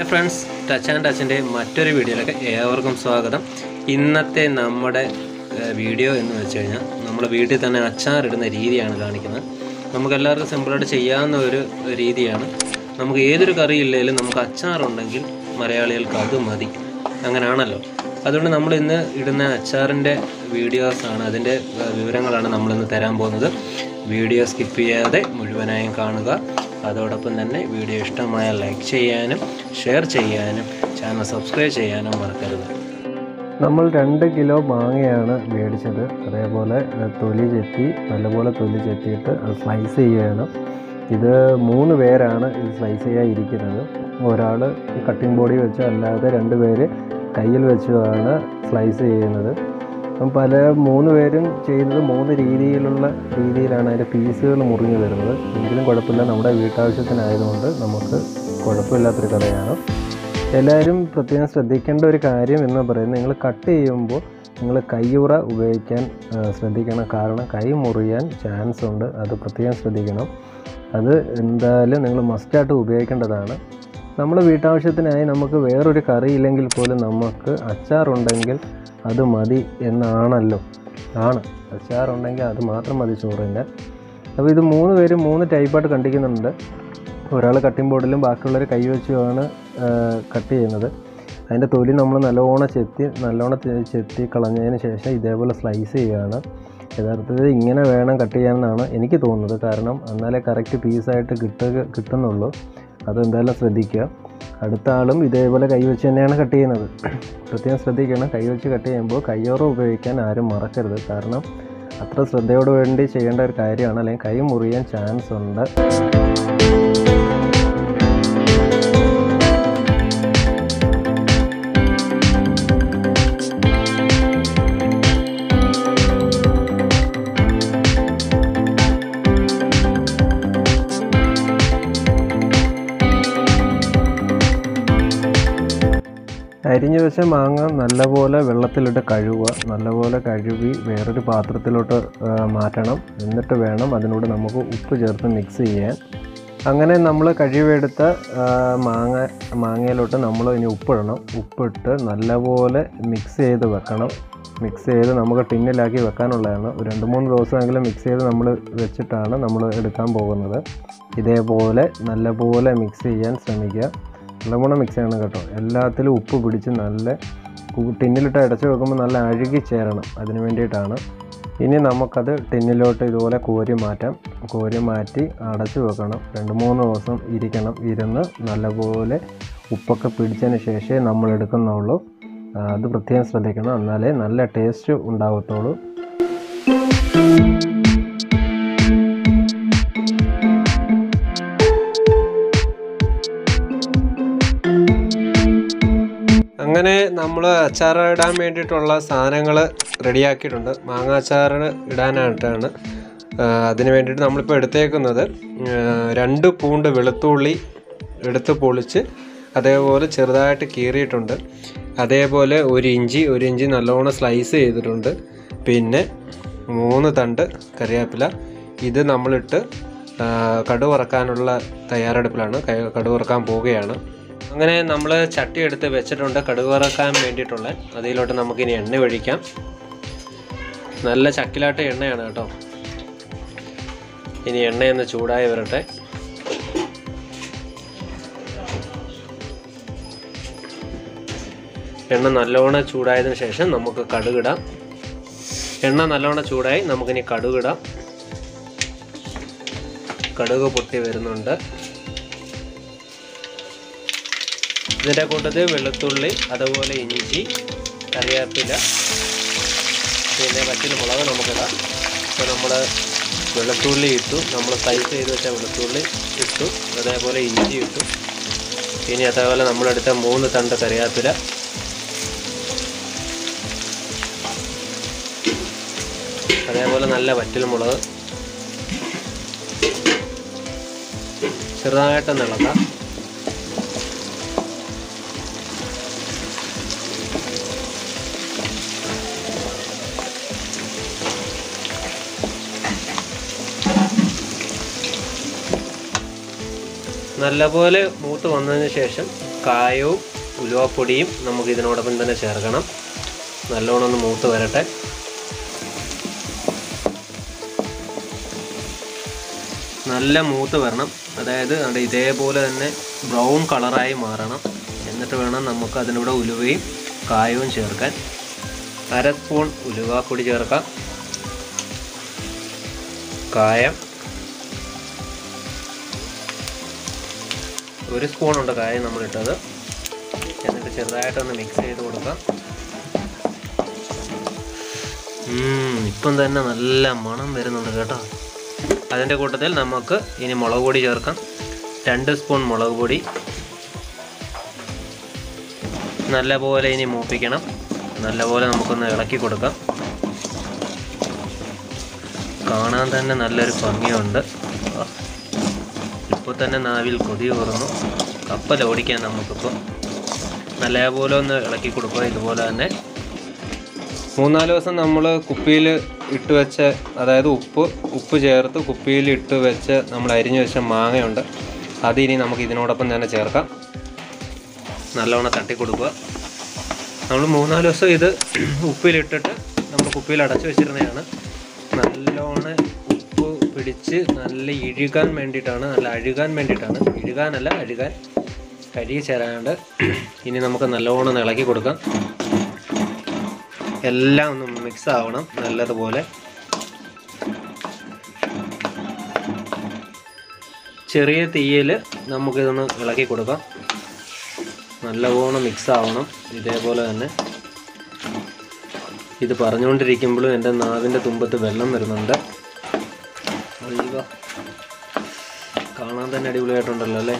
Friends, touch and ടച്ചിൻ്റെ മറ്റൊരു വീഡിയോയിലേക്ക് ഏവർക്കും സ്വാഗതം. ഇന്നത്തെ നമ്മുടെ വീഡിയോ എന്ന് വെച്ച് കഴിഞ്ഞാൽ നമ്മൾ വീട്ടിൽ തന്നെ അച്ചാറിടുന്ന രീതിയാണ് കാണിക്കുന്നത്. നമുക്കെല്ലാവർക്കും സിമ്പിളായിട്ട് ചെയ്യാവുന്ന ഒരു രീതിയാണ്. നമുക്ക് ഏതൊരു കറി ഇല്ലെങ്കിലും നമുക്ക് അച്ചാറുണ്ടെങ്കിൽ മലയാളികൾക്ക് അത് മതി, അങ്ങനെയാണല്ലോ. അതുകൊണ്ട് നമ്മൾ ഇന്ന് ഇടുന്ന അച്ചാറിൻ്റെ വീഡിയോസാണ്, അതിൻ്റെ വിവരങ്ങളാണ് നമ്മളിന്ന് തരാൻ പോകുന്നത്. വീഡിയോ സ്കിപ്പ് ചെയ്യാതെ മുഴുവനായും കാണുക. അതോടൊപ്പം തന്നെ വീഡിയോ ഇഷ്ടമായാൽ ലൈക്ക് ചെയ്യാനും ഷെയർ ചെയ്യാനും ചാനൽ സബ്സ്ക്രൈബ് ചെയ്യാനും മറക്കരുത്. നമ്മൾ 2 കിലോ മാങ്ങയാണ് മേടിച്ചത്. അതേപോലെ തൊലി ചെത്തി നല്ലപോലെ തൊലി ചെത്തിയിട്ട് അത് സ്ലൈസ് ചെയ്യുകയാണ്. ഇത് 3 പേരാണ് ഇത് സ്ലൈസ് ചെയ്യാതിരിക്കുന്നത്. ഒരാൾ കട്ടിംഗ് ബോർഡിൽ വെച്ച്, അല്ലാതെ 2 പേര് കയ്യിൽ വെച്ചുമാണ് സ്ലൈസ് ചെയ്യുന്നത്. അപ്പം 3 പേരും ചെയ്യുന്നത് 3 രീതിയിലാണ് അതിൻ്റെ പീസുകൾ മുറിഞ്ഞു വരുന്നത്. എങ്കിലും കുഴപ്പമില്ല, നമ്മുടെ വീട്ടാവശ്യത്തിനായതുകൊണ്ട് നമുക്ക് കുഴപ്പമില്ലാത്തൊരു കഥയാണ്. എല്ലാവരും പ്രത്യേകം ശ്രദ്ധിക്കേണ്ട ഒരു കാര്യം എന്ന് പറയുന്നത്, നിങ്ങൾ കട്ട് ചെയ്യുമ്പോൾ നിങ്ങൾ കയ്യുറ ഉപയോഗിക്കാൻ ശ്രദ്ധിക്കണം. കാരണം കൈ മുറിയാൻ ചാൻസ് ഉണ്ട്, അത് പ്രത്യേകം ശ്രദ്ധിക്കണം. അത് എന്തായാലും നിങ്ങൾ മസ്റ്റായിട്ട് ഉപയോഗിക്കേണ്ടതാണ്. നമ്മുടെ വീട്ടാവശ്യത്തിനായി നമുക്ക് വേറൊരു കറി ഇല്ലെങ്കിൽ പോലും നമുക്ക് അച്ചാറുണ്ടെങ്കിൽ അത് മതി എന്നാണല്ലോ. അച്ചാറുണ്ടെങ്കിൽ അത് മാത്രം മതി ചോറിന്. അപ്പോൾ ഇത് 3 പേരും 3 ടൈപ്പായിട്ട് കണ്ടിക്കുന്നുണ്ട്. ഒരാൾ കട്ടിംഗ് ബോർഡിലും ബാക്കിയുള്ളവർ കൈ വെച്ചുമാണ് കട്ട് ചെയ്യുന്നത്. അതിൻ്റെ തൊലി നമ്മൾ നല്ലോണം ചെത്തി കളഞ്ഞതിന് ശേഷം ഇതേപോലെ സ്ലൈസ് ചെയ്യുകയാണ്. യഥാർത്ഥത്തിൽ ഇങ്ങനെ വേണം കട്ട് ചെയ്യാമെന്നാണ് എനിക്ക് തോന്നുന്നത്. കാരണം എന്നാലേ കറക്റ്റ് പീസായിട്ട് കിട്ടുന്നുള്ളൂ. അതെന്തായാലും ശ്രദ്ധിക്കുക. അടുത്ത ആളും ഇതേപോലെ കൈവച്ച് തന്നെയാണ് കട്ട് ചെയ്യുന്നത്. പ്രത്യേകം ശ്രദ്ധിക്കണം, കൈവച്ച് കട്ട് ചെയ്യുമ്പോൾ കയ്യോറ ഉപയോഗിക്കാൻ ആരും മറക്കരുത്. കാരണം അത്ര ശ്രദ്ധയോട് വേണ്ടി ചെയ്യേണ്ട ഒരു കാര്യമാണ്, അല്ലെങ്കിൽ കൈ മുറിയാൻ ചാൻസ് ഉണ്ട്. അരിഞ്ഞു വെച്ച മാങ്ങ നല്ലപോലെ വെള്ളത്തിലിട്ട് കഴുകുക. നല്ലപോലെ കഴുകി വേറൊരു പാത്രത്തിലോട്ട് മാറ്റണം. എന്നിട്ട് വേണം അതിനോട് നമുക്ക് ഉപ്പ് ചേർത്ത് മിക്സ് ചെയ്യാൻ. അങ്ങനെ നമ്മൾ കഴുകിയെടുത്ത മാങ്ങയിലോട്ട് നമ്മൾ ഇനി ഉപ്പിടണം. ഉപ്പിട്ട് നല്ലപോലെ മിക്സ് ചെയ്ത് വെക്കണം. മിക്സ് ചെയ്ത് നമുക്ക് ടിന്നിലാക്കി വെക്കാനുള്ളതാണ്. ഒരു 2-3 ദിവസമെങ്കിലും മിക്സ് ചെയ്ത് നമ്മൾ വെച്ചിട്ടാണ് നമ്മൾ എടുക്കാൻ പോകുന്നത്. ഇതേപോലെ നല്ലപോലെ മിക്സ് ചെയ്യാൻ ശ്രമിക്കുക. നല്ലവണ്ണം മിക്സ് ചെയ്യണം കേട്ടോ. എല്ലാത്തിലും ഉപ്പ് പിടിച്ച് നല്ല ടിന്നിലിട്ട് അടച്ച് വെക്കുമ്പോൾ നല്ല അഴുകി ചേരണം. അതിന് വേണ്ടിയിട്ടാണ്. ഇനി നമുക്കത് ടിന്നിലോട്ട് ഇതുപോലെ കോരി മാറ്റി അടച്ച് വെക്കണം. 2-3 ദിവസം ഇരുന്ന് നല്ലപോലെ ഉപ്പൊക്കെ പിടിച്ചതിന് ശേഷമേ നമ്മൾ എടുക്കുന്നുള്ളൂ. അത് പ്രത്യേകം ശ്രദ്ധിക്കണം, എന്നാലേ നല്ല ടേസ്റ്റ് ഉണ്ടാകത്തുള്ളൂ. അങ്ങനെ നമ്മൾ അച്ചാർ ഇടാൻ വേണ്ടിയിട്ടുള്ള സാധനങ്ങൾ റെഡിയാക്കിയിട്ടുണ്ട്. മാങ്ങ അച്ചാർ ഇടാനായിട്ടാണ്. അതിന് വേണ്ടിയിട്ട് നമ്മളിപ്പോൾ എടുത്തേക്കുന്നത് 2 പൂണ്ട് വെളുത്തുള്ളി എടുത്ത് പൊളിച്ച് അതേപോലെ ചെറുതായിട്ട് കീറിയിട്ടുണ്ട്. അതേപോലെ 1 ഇഞ്ചി നല്ലോണം സ്ലൈസ് ചെയ്തിട്ടുണ്ട്. പിന്നെ 3 തണ്ട് കറിവേപ്പില. ഇത് നമ്മളിട്ട് കടുക് വറക്കാനുള്ള തയ്യാറെടുപ്പിലാണ്. കടുക് വറക്കാൻ പോവുകയാണ്. അങ്ങനെ നമ്മൾ ചട്ടി എടുത്ത് വെച്ചിട്ടുണ്ട് കടുക് വറക്കാൻ വേണ്ടിയിട്ടുള്ള. അതിലോട്ട് നമുക്കിനി എണ്ണ ഒഴിക്കാം. നല്ല ചക്കിലാട്ട എണ്ണയാണ് കേട്ടോ. ഇനി എണ്ണയൊന്ന് ചൂടായി വരട്ടെ. എണ്ണ നല്ലോണം ചൂടായതിനു ശേഷം നമുക്ക് കടുകിടാം. എണ്ണ നല്ലോണം ചൂടായി, നമുക്കിനി കടുകിടാം. കടുക് പൊട്ടി വരുന്നുണ്ട്. ഇതിൻ്റെ കൂട്ടത്തിൽ വെളുത്തുള്ളി, അതുപോലെ ഇഞ്ചി, കറിവേപ്പില, പിന്നെ വറ്റൽമുളക് നമുക്കിടാം. ഇപ്പോൾ നമ്മൾ വെളുത്തുള്ളി ഇട്ടു, നമ്മൾ സ്ലൈസ് ചെയ്ത് വെച്ച വെളുത്തുള്ളി ഇട്ടു, അതേപോലെ ഇഞ്ചി ഇട്ടു. ഇനി അതേപോലെ നമ്മളെടുത്ത 3 തണ്ട് കറിവേപ്പില, അതേപോലെ നല്ല വറ്റൽമുളക് ചെറുതായിട്ട് ഇളക്കാം. നല്ലപോലെ മൂത്ത് വന്നതിന് ശേഷം കായവും ഉലുവാപ്പൊടിയും നമുക്ക് ഇതിനോടൊപ്പം തന്നെ ചേർക്കണം. നല്ലോണം ഒന്ന് മൂത്ത് വരട്ടെ. നല്ല മൂത്ത് വരണം, അതായത് ഇതേപോലെ തന്നെ ബ്രൗൺ കളറായി മാറണം. എന്നിട്ട് വേണം നമുക്ക് അതിനൂടെ ഉലുവയും കായവും ചേർക്കാൻ. 1/2 സ്പൂൺ ഉലുവാപ്പൊടി ചേർക്കാം. കായം 1 സ്പൂണുണ്ട് കായം നമ്മളിട്ടത്. എന്നിട്ട് ചെറുതായിട്ടൊന്ന് മിക്സ് ചെയ്ത് കൊടുക്കാം. ഇപ്പം തന്നെ നല്ല മണം വരുന്നുണ്ട് കേട്ടോ. അതിൻ്റെ കൂട്ടത്തിൽ നമുക്ക് ഇനി മുളക് പൊടി ചേർക്കാം. 2 സ്പൂൺ മുളക് പൊടി. നല്ലപോലെ ഇനി മൂപ്പിക്കണം. നല്ലപോലെ നമുക്കൊന്ന് ഇളക്കി കൊടുക്കാം. കാണാൻ തന്നെ നല്ലൊരു ഭംഗിയുണ്ട്. ഇപ്പോൾ തന്നെ നാവിൽ കൊതി ഊറുന്നു. കപ്പൽ ഓടിക്കാൻ നമുക്കിപ്പോൾ നല്ലപോലെ ഒന്ന് ഇളക്കി കൊടുക്കുക. ഇതുപോലെ തന്നെ 3-4 ദിവസം നമ്മൾ കുപ്പിയിൽ ഇട്ട് വെച്ച, അതായത് ഉപ്പ് ചേർത്ത് കുപ്പിയിൽ ഇട്ട് വെച്ച് നമ്മൾ അരിഞ്ഞു വെച്ച മാങ്ങയുണ്ട്. അതിനി നമുക്ക് ഇതിനോടൊപ്പം തന്നെ ചേർക്കാം. നല്ലവണ്ണം തട്ടി കൊടുക്കുക. നമ്മൾ 3-4 ദിവസം ഇത് ഉപ്പിലിട്ടിട്ട് നമ്മൾ കുപ്പിയിൽ അടച്ചു വെച്ചിരുന്നതാണ്. നല്ലോണം ഉപ്പ് പിടിച്ച് നല്ല അഴുകാൻ വേണ്ടിയിട്ടാണ്, കഴുകി ചേരാണ്ട്. ഇനി നമുക്ക് നല്ലോണം ഇളക്കി കൊടുക്കാം. എല്ലാം ഒന്ന് മിക്സ് ആവണം നല്ലതുപോലെ. ചെറിയ തീയിൽ നമുക്കിതൊന്ന് ഇളക്കി കൊടുക്കാം. നല്ലവണ്ണം മിക്സ് ആവണം ഇതേപോലെ തന്നെ. ഇത് പറഞ്ഞുകൊണ്ടിരിക്കുമ്പോഴും എൻ്റെ നാവിൻ്റെ തുമ്പത്ത് വെള്ളം വരുന്നുണ്ട്. കാണാൻ തന്നെ അടിപൊളിയായിട്ടുണ്ടല്ലോ അല്ലേ.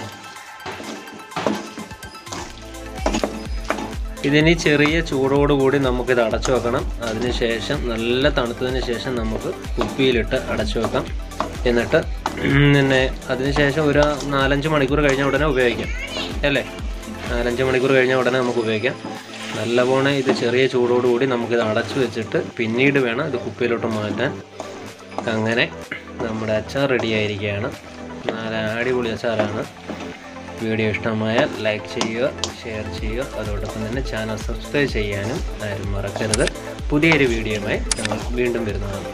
ഇതിനി ചെറിയ ചൂടോടുകൂടി നമുക്കിത് അടച്ചു വെക്കണം. അതിനുശേഷം നല്ല തണുത്തതിന് ശേഷം നമുക്ക് കുപ്പിയിലിട്ട് അടച്ചു വെക്കാം. എന്നിട്ട് പിന്നെ അതിനുശേഷം ഒരു 4-5 മണിക്കൂർ കഴിഞ്ഞ ഉടനെ ഉപയോഗിക്കാം അല്ലേ. 4-5 മണിക്കൂർ കഴിഞ്ഞ ഉടനെ നമുക്ക് ഉപയോഗിക്കാം. നല്ലപോലെ ഇത് ചെറിയ ചൂടോടുകൂടി നമുക്കിത് അടച്ചു വെച്ചിട്ട് പിന്നീട് വേണം ഇത് കുപ്പിയിലോട്ട് മാറ്റാൻ. അങ്ങനെ നമ്മുടെ അച്ചാർ റെഡി ആയിരിക്കുകയാണ്. നല്ല അടിപൊളി അച്ചാറാണ്. വീഡിയോ ഇഷ്ടമായാൽ ലൈക്ക് ചെയ്യുക, ഷെയർ ചെയ്യുക. അതോടൊപ്പം തന്നെ ചാനൽ സബ്സ്ക്രൈബ് ചെയ്യാനും ആരും മറക്കരുത്. പുതിയൊരു വീഡിയോയുമായി ഞങ്ങൾ വീണ്ടും വരുന്നതാണ്.